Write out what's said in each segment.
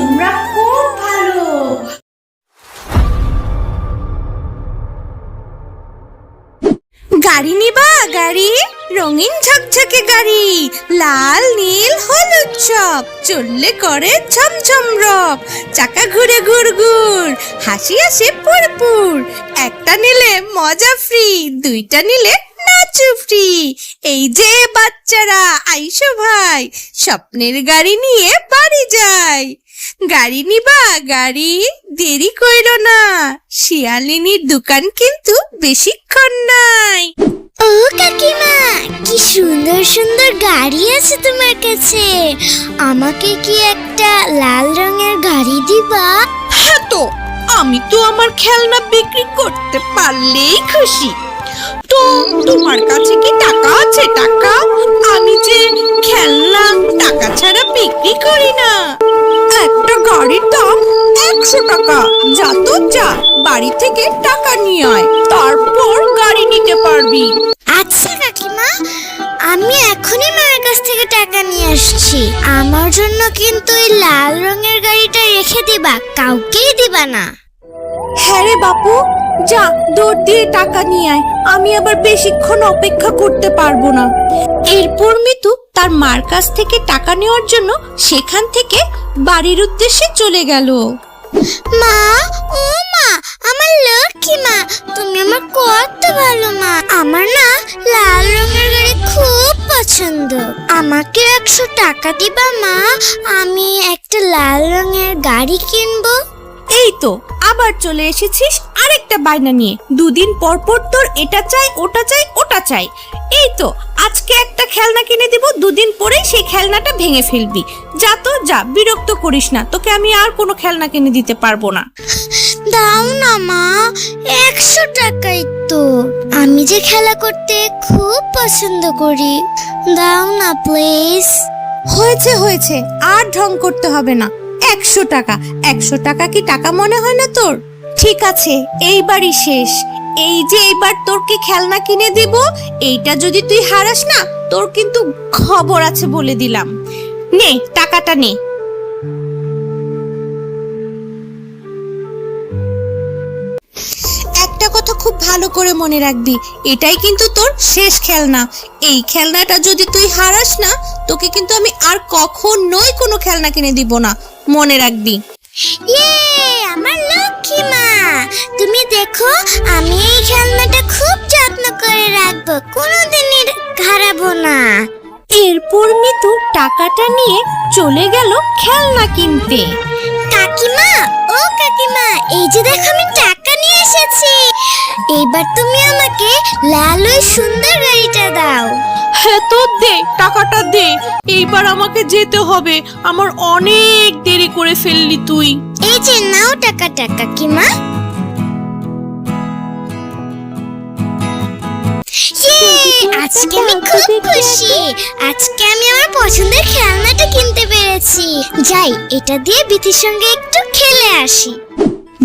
তোমরা খুব ভালো। গাড়ি নিবা? গাড়ি, রঙিন ঝকঝকে গাড়ি, লাল নীল হলুদ সব, চললে করে ঝমঝম রব, চাকা ঘুরে ঘুর ঘুর, হাসি আসে পুরপুর, একটা নিলে মজা ফ্রি, দুইটা নিলে নাচু ফ্রি। এই যে বাচ্চারা আইসো ভাই, স্বপ্নের গাড়ি নিয়ে বাড়ি যাই। গাড়ি নিবা? গাড়ি, দেরি কইরো না, শিয়ালিনীর দোকান কিন্তু বেশিক্ষণ নাই। ও কাকিমা, কি সুন্দর সুন্দর গাড়ি আছে তোমার কাছে। আমাকে কি একটা লাল রঙের গাড়ি দিবা? হ্যাঁ তো, আমি তো আমার খেলনা বিক্রি করতে পারলেই খুশি। তো তোমার কাছে কি টাকা আছে? টাকা? আমি যে খেলনা টাকা ছাড়া বিক্রি করি না। একটা গাড়ির দাম 100 টাকা। যা তো যা, বাড়ি থেকে টাকা নিয়ে আয়, তারপর গাড়ি নিতে পারবি। আচ্ছা কাকিমা, আমি এখনই মায়ের কাছ থেকে টাকা নিয়ে আসছি। আমার জন্য কিন্তু এই লাল রঙের গাড়িটা রেখে দিবা, কাউকেই দিবা না। হ্যাঁ রে বাপু, যা দৌড় দিয়ে টাকা নিয়ে আয়, আমি আবার বেশিক্ষণ অপেক্ষা করতে পারবো না। এরপর মিতু তার মার কাছ থেকে টাকা নেওয়ার জন্য সেখান থেকে বাড়ির উদ্দেশ্যে চলে গেল। মা, ও মা, আমার লক্ষ্মী মা, তুমি আমার কত ভালো মা। আমার না লাল রঙের গাড়ি খুব পছন্দ। আমাকে 100 টাকা দিবা মা, আমি একটা লাল রঙের গাড়ি কিনবো। এই তো আবার চলে এসেছিস আরেকটা বায়না নিয়ে। দুদিন পর পর তোর এটা চাই, ওটা চাই, ওটা চাই। এই তো আজকে একটা খেলনা কিনে দিব, দুদিন পরেই সেই খেলনাটা ভেঙে ফেলবি। যা তো যা, বিরক্ত করিস না, তোকে আমি আর কোনো খেলনা কিনে দিতে পারবো না। দাও না মা, 100 টাকাই তো। আমি যে খেলা করতে খুব পছন্দ করি, দাও না প্লিজ। হয়েছে হয়েছে, আর ঢং করতে হবে না। 100 টাকা, 100 টাকা কি টাকা মনে হয় না তোর? ঠিক আছে, এইবারই শেষ। এই যে এইবার তোরকে খেলনা কিনে দিব, এইটা যদি তুই হারাস না, তোর কিন্তু খবর আছে বলে দিলাম। নে টাকাটা নে। একটা কথা খুব ভালো করে মনে রাখবি, এটাই কিন্তু তোর শেষ খেলনা। এই খেলনাটা যদি তুই হারাস না, তোকে কিন্তু আমি আর কখনোই কোনো খেলনা কিনে দিব না, মনে রাখবি। ইয়ে, আমার লক্ষ্মী মা, তুমি দেখো আমি এই খেলনাটা খুব যত্ন করে রাখবো, কোনোদিনই হারাবো না। এরপর মিতু টাকাটা নিয়ে চলে গেল খেলনা কিনতে। কাকিমা, ও কাকিমা, এই যে দেখো আমি টাকা নিয়ে এসেছি। এইবার তুমি আমাকে লাল ওই সুন্দর গাড়িটা দাও। হ্যাঁ তো দে, টাকাটা দে, এইবার আমাকে যেতে হবে, আমার অনেক দেরি করে ফেললি তুই। এই যে নাও টাকাটা কাকিমা। আজকে আমি খুব খুশি, আজকে আমি আমার পছন্দের খেলনাটা কিনতে পেরেছি। যাই, এটা দিয়ে বিথির সঙ্গে একটু খেলে আসি।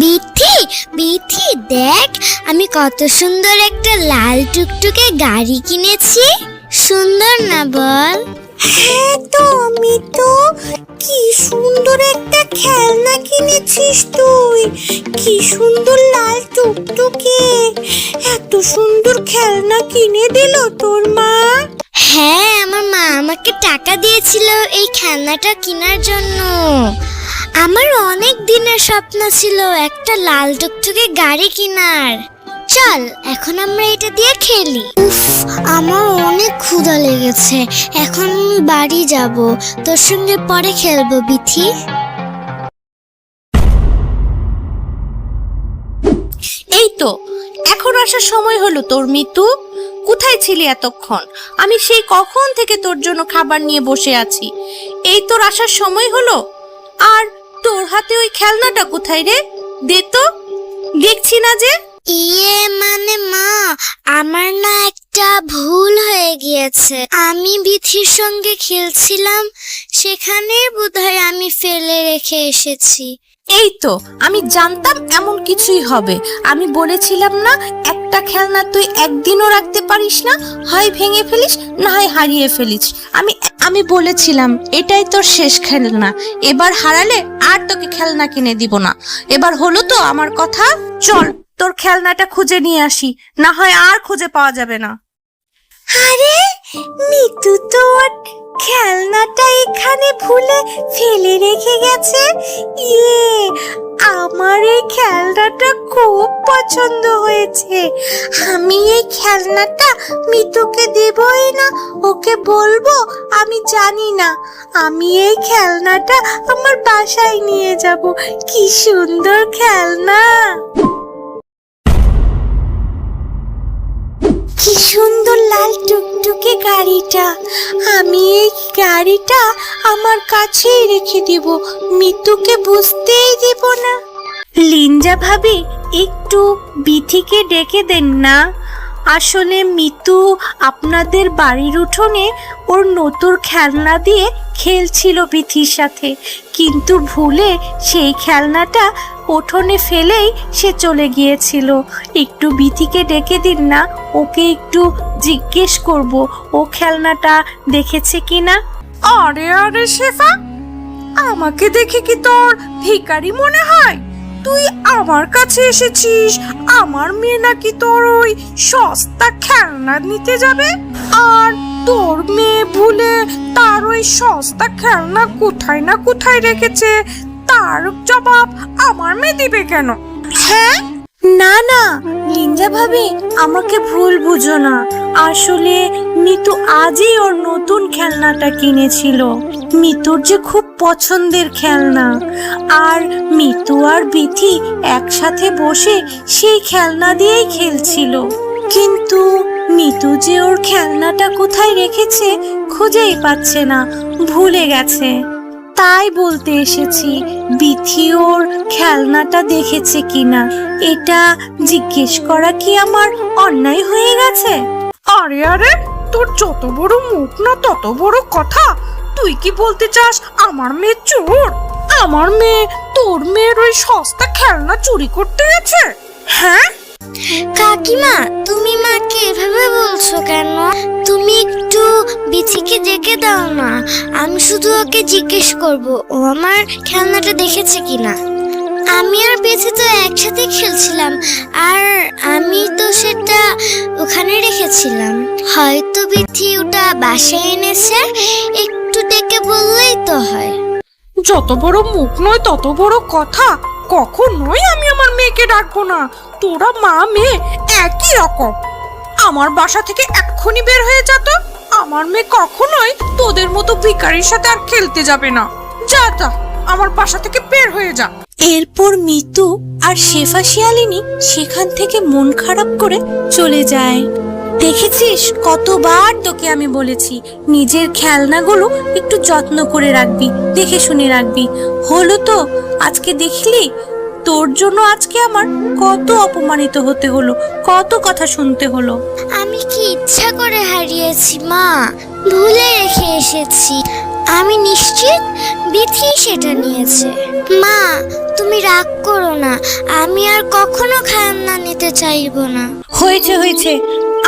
বিথি, বিথি দেখ, আমি কত সুন্দর একটা লাল টুকটুকে গাড়ি কিনেছি। সুন্দর না বল? হ্যাঁ তো মিতু, কি সুন্দর একটা খেলনা কিনেছিস তুই। কি সুন্দর লাল টুকটুকে, এত সুন্দর খেলনা কিনে দিল তোর মা? হ্যাঁ, আমার মা আমাকে টাকা দিয়েছিল এই খেলনাটা কেনার জন্য। আমার অনেক দিনের স্বপ্ন ছিল একটা লাল টুকটুকে গাড়ি কেনার। চল এখন আমরা এটা দিয়ে খেলি। উফ, আমার অনেক ক্ষুধা লেগেছে, এখন আমি বাড়ি যাব, তোর সঙ্গে পরে খেলবো বিথি। এই তো এখন আসার সময় হলো তোর মিতু। কোথায় ছিলি এতক্ষণ? আমি সেই কখন থেকে তোর জন্য খাবার নিয়ে বসে আছি। এই তোর আসার সময় হলো, আর তোর হাতে ওই খেলনাটা কোথায় রে? দে তো, দেখছি না যে। ইয়ে মানে মা, আমার না একটা ভুল হয়ে গিয়েছে। আমি বিথির সঙ্গে খেলছিলাম, সেখানে বোধহয় আমি ফেলে রেখে এসেছি। এই তো আমি জানতাম এমন কিছুই হবে। আমি বলেছিলাম না, একটা খেলনা তুই একদিনও রাখতে পারিস না, হয় ভেঙে ফেলিস না হয় হারিয়ে ফেলিস। আমি আমি বলেছিলাম এটাই তোর শেষ খেলনা, এবার হারালে আর তোকে খেলনা কিনে দিব না। এবার হলো তো আমার কথা? চল তোর খেলনাটা খুঁজে নিয়ে আসি, না হয় আর খুঁজে পাওয়া যাবে না। আরে মিতু তো খেলনাটা এখানে ভুলে ফেলে রেখে গেছে। ইয়ে, আমার এই খেলনাটা খুব পছন্দ হয়েছে। আমি এই খেলনাটা মিতুকে দেবই না, ওকে বলবো আমি জানি না। আমি এই খেলনাটা আমার বাসায় নিয়ে যাব। কি সুন্দর খেলনা, কি সুন্দর লাল টুকটুকে গাড়িটা। আমি এই গাড়িটা আমার কাছেই রেখে দিব, মিতুকে বুঝতেই দিব না। লিঞ্জা ভাবি, একটু বিথিকে ডেকে দেন না। আসলে মিতু আপনাদের বাড়ির উঠোনে ওর নতুন খেলনা দিয়ে খেলছিল বিথির সাথে, কিন্তু ভুলে সেই খেলনাটা উঠোনে ফেলেই সে চলে গিয়েছিল। একটু বিথিকে ডেকে দিন না, ওকে একটু জিজ্ঞেস করব ও খেলনাটা দেখেছে কিনা। আরে আরে শেফা, আমাকে দেখে কি তোর ভিখারি মনে হয়? তুই আমার কাছে এসেছিস, আমার মেয়ে নাকি তোর ওই সস্তা খেলনা নিতে যাবে, আর তোর মেয়ে ভুলে তার ওই সস্তা খেলনা কোথায় না কোথায় রেখেছে, তার জবাব আমার মেয়ে দিবে কেন? হ্যাঁ, না না লিঞ্জা ভাবি, আমাকে ভুল বুঝো না। আসলে মিতু আজই ওর নতুন খেলনাটা কিনেছিল। মিতুর যে খুব পছন্দের খেলনা, আর মিতু আর বিথি একসাথে বসে সেই খেলনা দিয়েই খেলছিল। কিন্তু মিতু যে ওর খেলনাটা কোথায় রেখেছে খুঁজেই পাচ্ছে না, ভুলে গেছে। তাই বলতে এসেছি, বিথি ওর খেলনাটা দেখেছে কিনা এটা জিজ্ঞেস করা কি আমার অন্যায় হয়ে গেছে? আরে আরে, তোর যত বড় মুখ না তত বড় কথা। তুই কি বলতে চাস আমার মেয়ে চোর? আমার মেয়ে তোর মেয়ের ওই সস্তা খেলনা চুরি করতে গেছে? হ্যাঁ কাকিমা, তুমি মাকে এভাবে বলছো কেন? তুমি একটু বিথিকে ডেকে দাও না, আমি শুধু ওকে জিজ্ঞেস করব ও আমার খেলনাটা দেখেছে কিনা। আমি আর বিথি তো একসাথে খেলছিলাম, আর আমি তো সেটা ওখানে রেখেছিলাম। হয়তো বিথি ওটা বাসায় এনেছে, একটু ডেকে বললেই তো হয়। যত বড় মুখ নয় তত বড় কথা। কখনোই আমি আমার মেয়েকে ডাকবো না। তোরা মা মেয়ে একই রকম। আমার বাসা থেকে এক্ষুনি বের হয়ে যা তো। আমার মেয়ে কখনোই তোদের মতো ভিখারির সাথে আর খেলতে যাবে না। যা যা, আমার বাসা থেকে বের হয়ে যা। এরপর মিতু আর শেফা শিয়ালিনী সেখান থেকে মন খারাপ করে চলে যায়। দেখেছিস, কতবার তোকে আমি বলেছি নিজের খেলনাগুলো একটু যত্ন করে রাখবি, দেখে শুনে রাখবি। হলো তো, আজকে দেখলি তোর জন্য আজকে আমার কত অপমানিত হতে হলো, কত কথা শুনতে হলো। আমি কি ইচ্ছা করে হারিয়েছি মা? ভুলে রেখে এসেছি। আমি নিশ্চিত বিথি সেটা নিয়েছে। মা, তুমি রাগ করো না, আমি আর কখনো খেলনা নিতে চাইবো না। হয়েছে হয়েছে,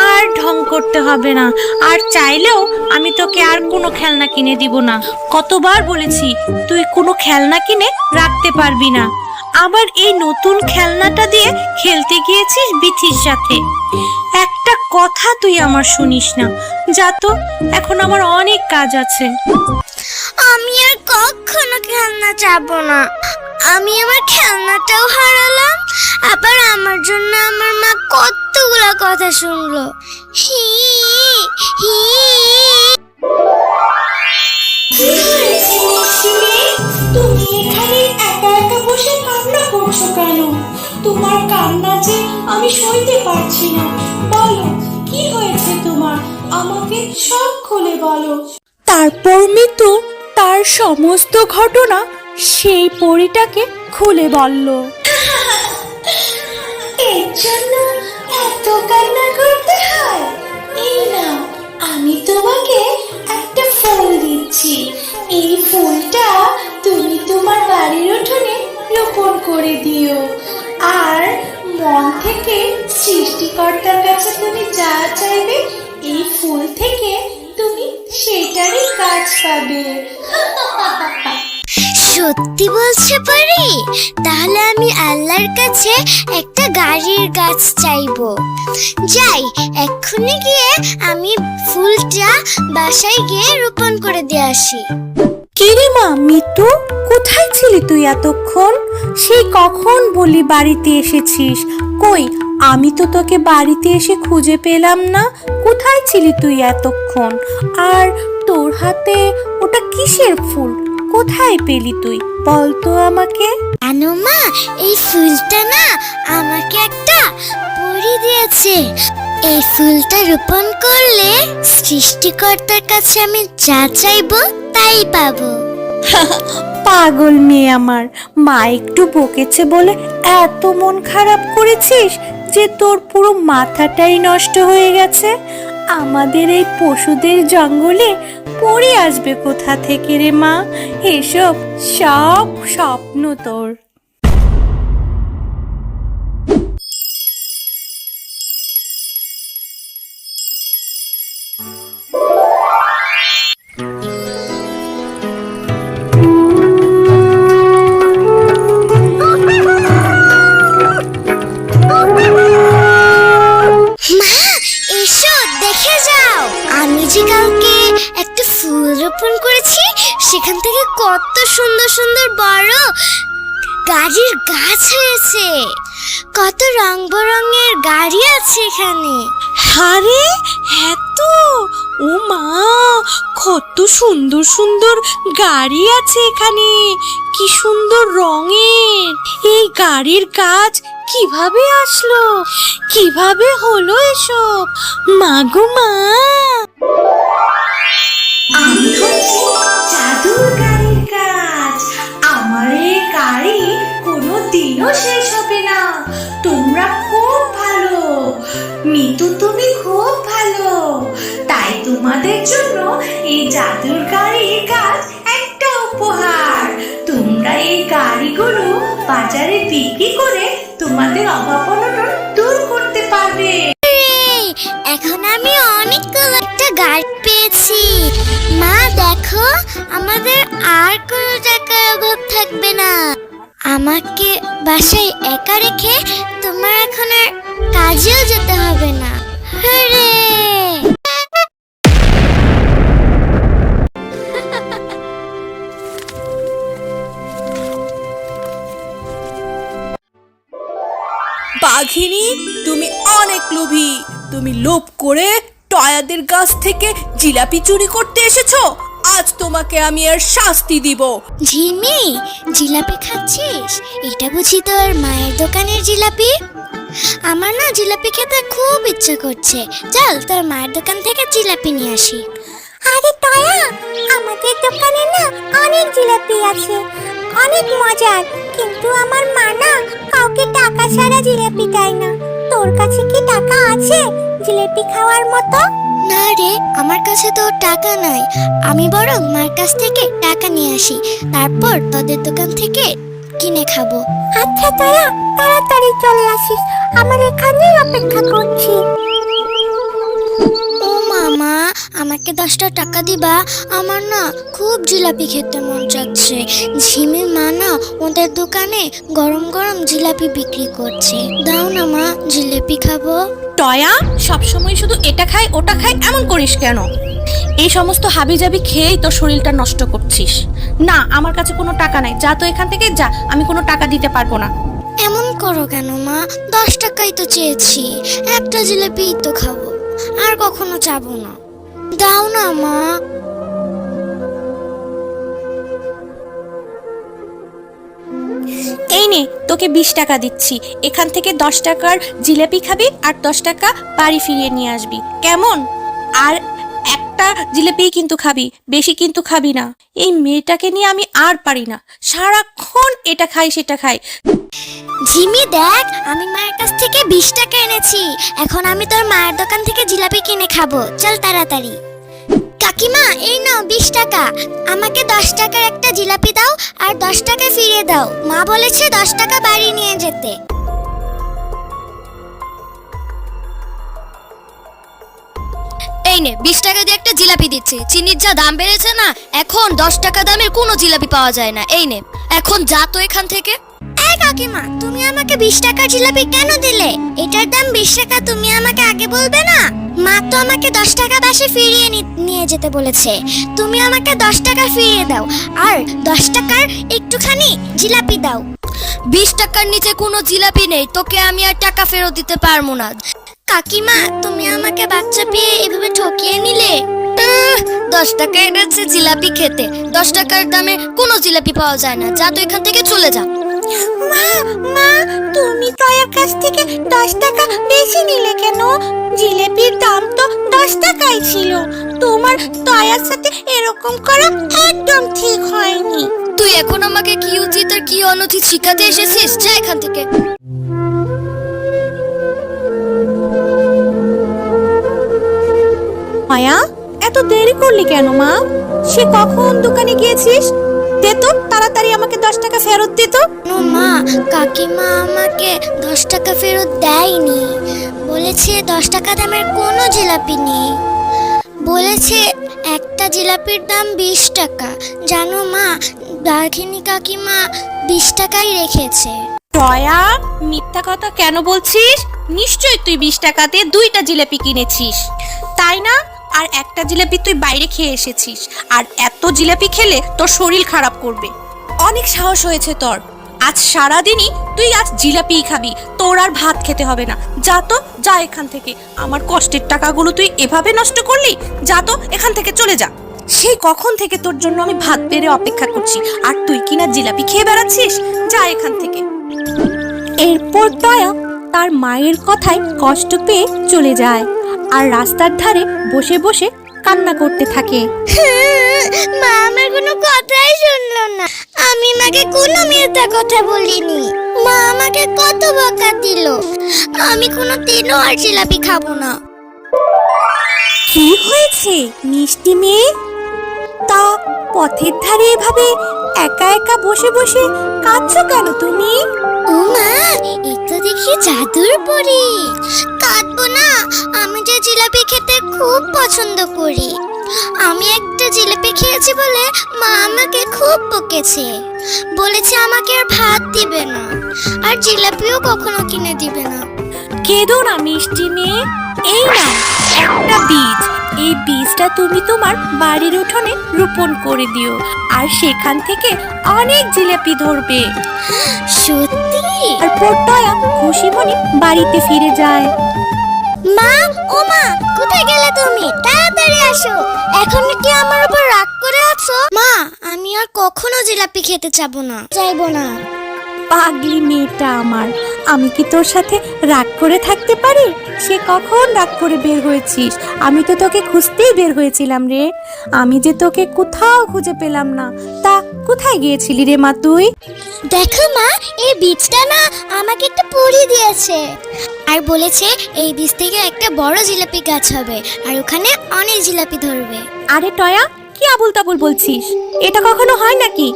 আর ঢং করতে হবে না। আর চাইলেও আমি তোকে আর কোনো খেলনা কিনে দিব না। কতবার বলেছি তুই কোনো খেলনা কিনে রাখতে পারবি না। আবার এই নতুন খেলনাটা দিয়ে খেলতে গিয়েছিস বিথির সাথে। একটা কথা তুই আমার শুনিস না। যা তো, এখন আমার অনেক কাজ আছে। আমি আর কখনো খেলনা চাবো না। আমি আমার খেলনাটাও হারালাম, আবার আমার জন্য আমার মা কতগুলো কথা শুনলো। হি হি। তুমি এখানে একা একা বসে কান্না করছো কেন? তোমার কান্না যে আমি সইতে পারছি না। বলো, কি হয়েছে তোমার? আমাকে সব খুলে বলো। তারপর মিতু তার সমস্ত ঘটনা সেই পরীটাকে খুলে বলল। এর জন্য এত কান্না করতে হয়? এই না, আমি তোমাকে একটা ফুল দিচ্ছি। এই ফুলটা তুমি তোমার বাড়ির উঠোনে রোপণ করে দিও, আর মন থেকে সৃষ্টিকর্তার কাছে তুমি যা চাইবে এই ফুল থেকে তুমি সেটারই কাজ পাবে। সত্যি বলছে পরি? তাহলে আমি আল্লাহর কাছে একটা গাড়ির গাছ চাইবো। যাই, এক্ষুনি গিয়ে আমি ফুলটা বাসায় গিয়ে রোপণ করে দিয়ে আসি। কিরে মা মিতু, কোথায় ছিলি তুই এতক্ষণ? সেই কখন বলি বাড়িতে এসেছিস, কই আমি তো তোকে বাড়িতে এসে খুঁজে পেলাম না। কোথায় ছিলি তুই এতক্ষণ? আর তোর হাতে ওটা কিসের ফুল? কোথায় পেলি তুই, বল তো আমাকে। জানো মা, এই ফুলটা না আমাকে একটা পরী দিয়েছে। এই ফুলটা রোপণ করলে সৃষ্টিকর্তার কাছে আমি যা চাইবো তাই পাবো। পাগল মেয়ে আমার, মা একটু বকেছে বলে এত মন খারাপ করেছিস যে তোর পুরো মাথাটাই নষ্ট হয়ে গেছে? আমাদের এই পশুদের জঙ্গলে পড়ে আসবে কোথা থেকে রে মা? এসব সব স্বপ্ন তোর। মা, এসো দেখে যাও, আমি যে কালকে একটা ফুল রোপণ করেছি সেখান থেকে কত সুন্দর সুন্দর বড় গাড়ির গাছ হয়েছে। কত রং বেরঙের গাড়ি আছে এখানে। আরে এত, ও মা, কত সুন্দর সুন্দর গাড়ি আছে এখানে, কি সুন্দর রঙের। এই গাড়ির কাজ কিভাবে আসলো, কিভাবে হলো এসব? মা গো মা, আমি হচ্ছি জাদুর গাড়ির কাজ। আমার এই গাড়ি কোনো দিনও শেষ হবে না। তোমরা খুব ভালো মিতু, তুমি খুব ভালো, তাই তোমাদের জন্য এই জাদুর গাড়ির কাজ একটা উপহার। তোমরা এই গাড়িগুলো বাজারে বিক্রি করে তোমাদের অভাব অনটন দূর করতে পারবে। এই, এখন আমি অনেকগুলো একটা গাড়ি পেয়েছি। মা দেখো, আমাদের আর কোনো টাকার অভাব থাকবে না। আমাকে বাসায় একা রেখে তোমার এখন আর কাজেও যেতে হবে না। হরে! বাঘিনী, তুমি অনেক লোভী। তুমি লোভ করে টয়াদের গাছ থেকে জিলাপি চুরি করতে এসেছো। আজ তোমাকে আমি এর শাস্তি দিব। ঝিমি, জিলাপি খাচ্ছিস? এটা বুঝি তোর মায়ের দোকানের জিলাপি? আমার না জিলাপি খেতে খুব ইচ্ছে করছে। চল তোর মায়ের দোকান থেকে জিলাপি নিয়ে আসি। আরে টয়া, আমাদের দোকানে না অনেক জিলাপি আছে, অনেক মজার, কিন্তু আমার মা না কাউকে টাকা ছাড়া জিলাপি দেয় না। তোর কাছে কি টাকা আছে জিলাপি খাওয়ার মতো? না রে, আমার কাছে তো টাকা নাই। আমি বরং মার কাছ থেকে টাকা নিয়ে আসি, তারপর তোদের দোকান থেকে কিনে খাবো। আচ্ছা টয়া, তাড়াতাড়ি চলে আসিস, আমার এখানেই অপেক্ষা করছি। ও মামা, আমাকে 10টা টাকা দিবা? আমার না খুব জিলাপি খেতে মন চাচ্ছে। ঝিমির মা না ওদের দোকানে গরম গরম জিলাপি বিক্রি করছে। দাও না মা, জিলাপি খাবো। টয়া, সবসময় শুধু এটা খাই ওটা খাই এমন করিস কেন? এই সমস্ত হাবিজাবি খেয়েই তোর শরীরটা নষ্ট করছিস। না, আমার কাছে কোনো টাকা নাই, যা তো এখান থেকে যা, আমি কোনো টাকা দিতে পারবো না। এমন করো কেন মা? 10 টাকাই তো চেয়েছি, একটা জিলাপি তো খাবো, আর কখনো চাবো না। দাও না মা। এই নে, তোকে 20 টাকা দিচ্ছি। এখান থেকে 10 টাকার জিলাপি খাবি আর 10 টাকা বাড়ি ফিরিয়ে নিয়ে আসবি, কেমন? আর একটা জিলাপি কিন্তু খাবি, বেশি কিন্তু খাবি না। এই মেয়েটাকে নিয়ে আমি আর পারি না, সারাক্ষণ এটা খাই সেটা খাই। ঝিমি দেখ, আমি মায়ের কাছ থেকে 20 টাকা এনেছি। এখন আমি তোর মায়ের দোকান থেকে জিলাপি কিনে খাবো। চল তাড়াতাড়ি। কাকিমা, এই নাও 20 টাকা। আমাকে 10 টাকার একটা জিলাপি দাও আর 10 টাকা ফিরিয়ে দাও। মা বলেছে 10 টাকা বাড়ি নিয়ে যেতে। এই নে 20 টাকা দিয়ে একটা জিলাপি দিচ্ছি। চিনির যা দাম বেড়েছে না, এখন 10 টাকা দামের কোনো জিলাপি পাওয়া যায় না। এই নে, এখন যা তো এখান থেকে। এই কাকিমা, তুমি আমাকে 20 টাকার জিলাপি কেন দিলে? এটার দাম 20 টাকা, তুমি আমাকে আগে বলবে না? মা তো আমাকে 10 টাকা বাসে ফিরিয়ে নিয়ে যেতে বলেছে। তুমি আমাকে 10 টাকা ফিরিয়ে দাও আর 10 টাকার একটুখানি জিলাপি দাও। 20 টাকার নিচে কোনো জিলাপি নেই, তোকে আমি আর টাকা ফেরত দিতে পারবো না। কাকিমা, তুমি আমাকে বাচ্চা পেয়ে এভাবে ঠকিয়ে নিলে। 10 টাকা এনেছে জিলাপি খেতে, 10 টাকার দামে কোনো জিলাপি পাওয়া যায় না। যা তো এখান থেকে চলে যা। মা মা, তুমি টয়ার কাছ থেকে 10 টাকা বেশি নিলে কেন? জিলেপির দাম তো 10 টাকাই ছিল। তোমার টয়ার সাথে এরকম করা একদম ঠিক হয়নি। তুই এখন আমাকে কি উচিত আর কি অনুচিত শিখাতে এসেছিস? যা এখান থেকে। মায়া, এত দেরি করলি কেন মা? সে কখন দোকানে গিয়েছিস? দে তো তাড়াতাড়ি আমাকে 10 টাকা ফেরত দে তো। মা, কাকিমা আমাকে 10 টাকা ফেরত দেয়নি। বলেছে 10 টাকা দামের কোনো জিলাপি নেই। বলেছে একটা জিলাপির দাম 20 টাকা। জানো মা, দার্ঘিনী কাকিমা 20 টাকাই রেখেছে। টয়া, মিথ্যা কথা কেন বলছিস? নিশ্চয়ই তুই 20 টাকাতে 2টা জিলাপি কিনেছিস, তাই না? আর একটা জিলাপি তুই বাইরে খেয়ে এসেছিস। আর এত জিলাপি খেলে তোর শরীর খারাপ করবে। অনেক সাহস হয়েছে তোর। আজ সারাদিনই তুই আজ জিলাপিই খাবি, তোর আর ভাত খেতে হবে না। যা তো, যা এখান থেকে। আমার কষ্টের টাকাগুলো তুই এভাবে নষ্ট করলি? যা তো, এখান থেকে চলে যা। সেই কখন থেকে তোর জন্য আমি ভাত বেড়ে অপেক্ষা করছি, আর তুই কিনা জিলাপি খেয়ে বেড়াচ্ছিস। যা এখান থেকে। এরপর টয়া তার মায়ের কথায় কষ্ট পেয়ে চলে যায় আর রাস্তার ধারে বসে বসে কান্না করতে থাকে। মা আমার কোনো কথাই শুনলো না। আমি মাকে কোনো মিথ্যা কথা বলিনি। মা আমাকে কত বকা দিল। আমি কোনো দিনও আর জিলাপি খাবো না। কি হয়েছে মিষ্টি মেয়ে? তা পথের ধারে এভাবে একা একা বসে বসে কাঁদছো কেন তুমি? ও মা, এটা দেখি জাদুর পরী। কাঁদবো না, আমি যে জিলাপি খেতে খুব পছন্দ করি। আমি একটা জিলাপি খেয়েছি বলে মা আমাকে খুব বকেছে। বলেছে আমাকে আর ভাত দিবে না, আর জিলাপিও কখনো কিনে দিবে না। কেঁদো না মিষ্টি মেয়ে। এই না একটা বীজ, এই বীজটা তুমি তোমার বাড়ির উঠোনে রোপণ করে দিও, আর সেখান থেকে অনেক জিলাপি ধরবে। সত্যি? তারপর টয়া খুশি মনে বাড়িতে ফিরে যায়। মা, ও মা, কোথায় গেলে তুমি? তাড়াতাড়ি আসো। এখন কি আমার উপর রাগ করে আছো? মা, আমি আর কখনো জিলাপি খেতে চাইবো না। পাগলি মেয়েটা আমার, আমি কি তোর সাথে রাগ করে থাকতে পারি? সে কখন রাগ করে বের হয়েছিস? আমি তো তোকে খুঁজতেই বের হয়েছিলাম রে। আমি যে তোকে কোথাও খুঁজে পেলাম না। তা কোথায় গিয়েছিলি রে মা তুই? দেখো মা, এই বীজটা না আমাকে একটা পরী দিয়েছে, আর বলেছে এই বীজ থেকে একটা বড় জিলাপি গাছ হবে, আর ওখানে অনেক জিলাপি ধরবে। আরে টয়া, কি আবুল তাবুল বলছিস? এটা কখনো হয় নাকি?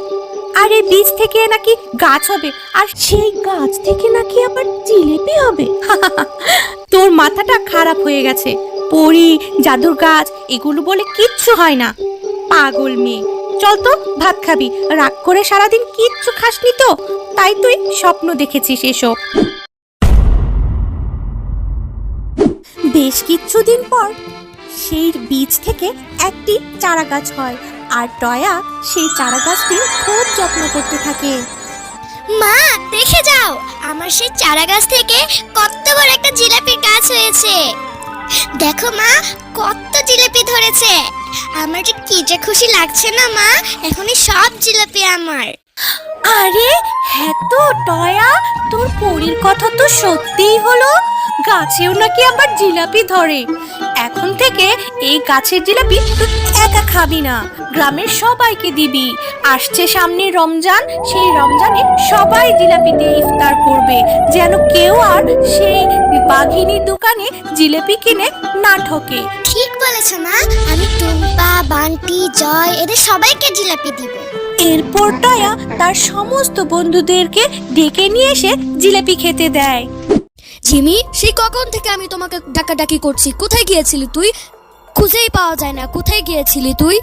আর এই বীজ থেকে নাকি গাছ হবে, আর সেই গাছ থেকে নাকি আবার জিলিপি হবে? তোর মাথাটা খারাপ হয়ে গেছে। পরী, জাদুর গাছ এগুলো বলে কিচ্ছু হয় না। পাগল মেয়ে, চল তো ভাত খাবি। রাগ করে সারাদিন কিচ্ছু খাসনি তো, তাই তুই স্বপ্ন দেখেছিস এসব। বেশ কিছুদিন পর সেই বীজ থেকে একটি চারা গাছ হয়, আর টয়া সেই চারা গাছটির খুব যত্ন করতে থাকে। মা, দেখে যাও, আমার সেই চারা গাছ থেকে কত বড় একটা জিলাপির গাছ হয়েছে। দেখো মা, কত জিলাপি ধরেছে। আমার যে কি যে খুশি লাগছে না মা, এখনই সব জিলাপি আমার। আরে হ্যাঁ তো টয়া, তোর পরীর কথা তো সত্যিই হলো। গাছেও নাকি আবার জিলাপি ধরে। এখন থেকে এই গাছের জিলাপি তুই একা খাবি না, গ্রামের সবাইকে দিবি। আসছে সামনে রমজান, সেই রমজানে সবাই জিলাপি দিয়ে ইফতার করবে, যেন কেউ আর সেই বাঘিনীর দোকানে জিলাপি কিনে না ঠকে। ঠিক বলেছ মা, আমি টুম্পা, বান্টি, জয় এদের সবাইকে জিলাপি দিব। এরপর টয়া তার সমস্ত বন্ধুদেরকে ডেকে নিয়ে এসে জিলাপি খেতে দেয়। জিমি, সেই কখন থেকে আমি তোমাকে ডাকাডাকি করছি, কোথায় গিয়েছিলি তুই? খুঁজেই পাওয়া যায় না। কোথায় গিয়েছিলি তুই?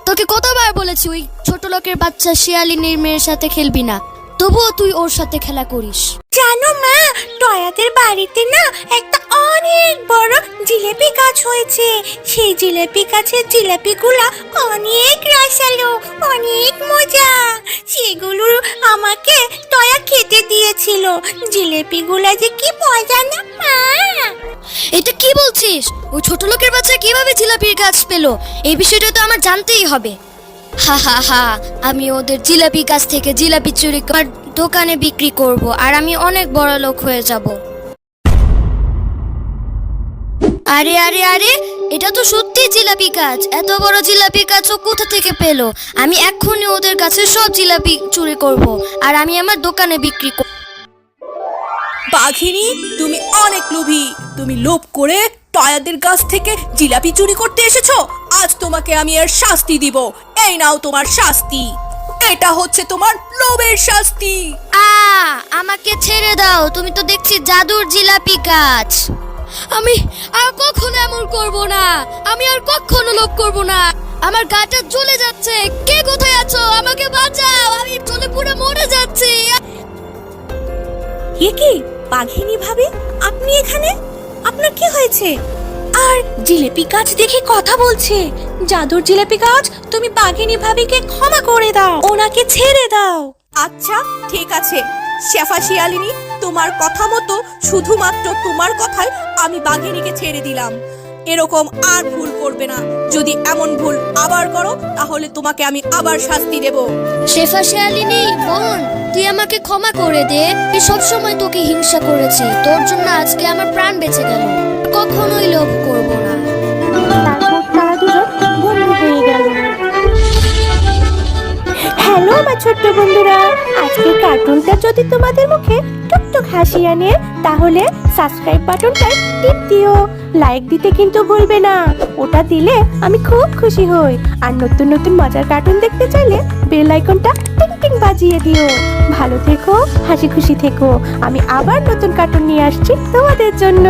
তোকে কতবার বলেছি ওই ছোট লোকের বাচ্চা শিয়ালিনীর মেয়ের সাথে খেলবি না, তবুও তুই ওর সাথে খেলা করিস। জানো মা, টয়াদের বাড়িতে না একটা অনেক বড় জিলেপি গাছ হয়েছে। সেই জিলেপি গাছের জিলেপিগুলা অনেক রসালো, অনেক মজা। সেগুলো আমাকে টয়া খেতে দিয়েছিল। জিলেপিগুলা যে কি মজা না মা। এটা কি বলছিস? ওই ছোট লোকের বাচ্চা কিভাবে জিলাপির গাছ পেলো? এই বিষয়টা তো আমার জানতেই হবে। হা হা হা, আমি ওদের জিলাপি গাছ থেকে জিলাপি চুরি করে দোকানে বিক্রি করব, আর আমি অনেক বড় লোক হয়ে যাব। আরে আরে আরে, এটা তো সত্যি জিলাপি গাছ। এত বড় জিলাপি গাছ ও কোথা থেকে পেলো? আমি এক্ষুনি ওদের কাছে সব জিলাপি চুরি করব, আর আমি আমার দোকানে বিক্রি করব। বাঘিনী, তুমি অনেক লোভী। তুমি লোভ করে টয়াদের গাছ থেকে জিলাপি চুরি করতে এসেছো। আজ তোমাকে আমি এর শাস্তি দিব। এই নাও তোমার শাস্তি। এটা হচ্ছে তোমার লোভের শাস্তি। আমাকে ছেড়ে দাও, তুমি তো দেখছি জাদুর জিলাপি গাছ। আমি আর কখনো এমন করব না। আমি আর কখনো লোভ করব না। আমার গাটা জ্বলে যাচ্ছে। কে কোথায় আছো? আমাকে বাঁচাও, আমি জ্বলে পুরো মরে যাচ্ছি। এ কি বাঘিনী ভাবি, আপনি এখানে? আপনার কি হয়েছে? আর জিলেপি গাছ দেখে কথা বলছে। জাদুর জিলেপি গাছ, তুমি বাঘিনী ভাবিকে ক্ষমা করে দাও, ওনাকে ছেড়ে দাও। আচ্ছা ঠিক আছে শেফা শিয়ালিনী, তোমার কথা মতো, শুধুমাত্র তোমার কথায় আমি বাঘিনীকে ছেড়ে দিলাম। এরকম আর ভুল করবে না। যদি এমন ভুল আবার করো তাহলে তোমাকে আমি আবার শাস্তি দেব। শেফা শিয়ালিনী বোন, তুই আমাকে ক্ষমা করে দে। আমি সবসময় তোকে হিংসা করেছি, তোর জন্য আজকে আমার প্রাণ বেঁচে গেল। কখনোই লোভ করব না। তারপর তারা দুজন বন্ধু হয়ে গেল। হ্যালো আমার ছোট্ট বন্ধুরা, আজকের কার্টুনটা যদি তোমাদের মুখে টুকটুক হাসি আনে তাহলে সাবস্ক্রাইব বাটনটা টিপ দিও। লাইক দিতে কিন্তু ভুলবে না, ওটা দিলে আমি খুব খুশি হই। আর নতুন নতুন মজার কার্টুন দেখতে চাইলে বেল আইকনটা টিং টিং বাজিয়ে দিও। ভালো থেকো, হাসি খুশি থেকো। আমি আবার নতুন কার্টুন নিয়ে আসছি তোমাদের জন্য।